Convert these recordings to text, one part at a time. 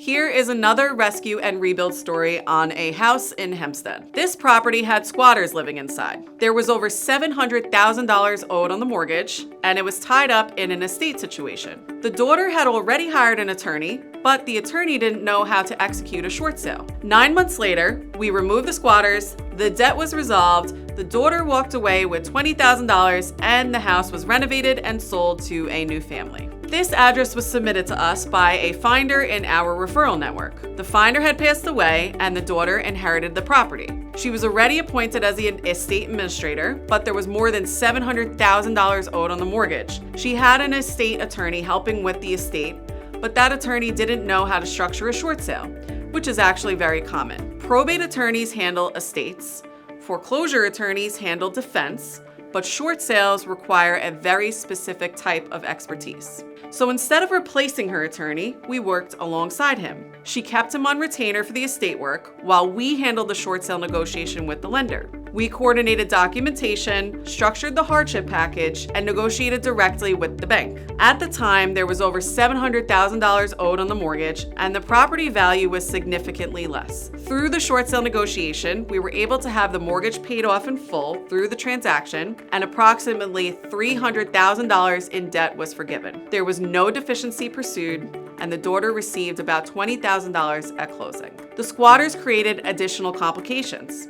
Here is another rescue and rebuild story on a house in Hempstead. This property had squatters living inside. There was over $700,000 owed on the mortgage, and it was tied up in an estate situation. The daughter had already hired an attorney, but the attorney didn't know how to execute a short sale. 9 months later, we removed the squatters, the debt was resolved, the daughter walked away with $20,000, and the house was renovated and sold to a new family. This address was submitted to us by a finder in our referral network. The finder had passed away and the daughter inherited the property. She was already appointed as the estate administrator, but there was more than $700,000 owed on the mortgage. She had an estate attorney helping with the estate, but that attorney didn't know how to structure a short sale, which is actually very common. Probate attorneys handle estates, foreclosure attorneys handle defense, but short sales require a very specific type of expertise. So instead of replacing her attorney, we worked alongside him. She kept him on retainer for the estate work while we handled the short sale negotiation with the lender. We coordinated documentation, structured the hardship package, and negotiated directly with the bank. At the time, there was over $700,000 owed on the mortgage, and the property value was significantly less. Through the short sale negotiation, we were able to have the mortgage paid off in full through the transaction, and approximately $300,000 in debt was forgiven. There was no deficiency pursued, and the daughter received about $20,000 at closing. The squatters created additional complications: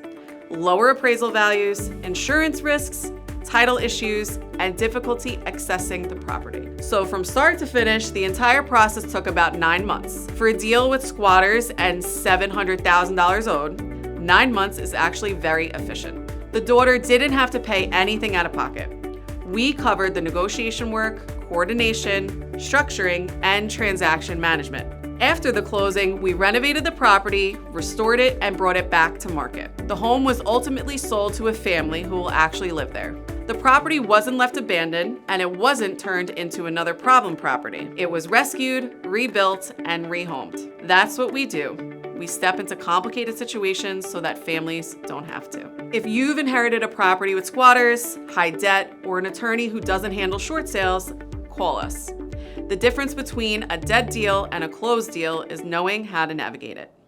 lower appraisal values, insurance risks, title issues, and difficulty accessing the property. So from start to finish, the entire process took about 9 months. For a deal with squatters and $700,000 owed, 9 months is actually very efficient. The daughter didn't have to pay anything out of pocket. We covered the negotiation work, coordination, structuring, and transaction management. After the closing, we renovated the property, restored it, and brought it back to market. The home was ultimately sold to a family who will actually live there. The property wasn't left abandoned, and it wasn't turned into another problem property. It was rescued, rebuilt, and rehomed. That's what we do. We step into complicated situations so that families don't have to. If you've inherited a property with squatters, high debt, or an attorney who doesn't handle short sales, call us. The difference between a dead deal and a closed deal is knowing how to navigate it.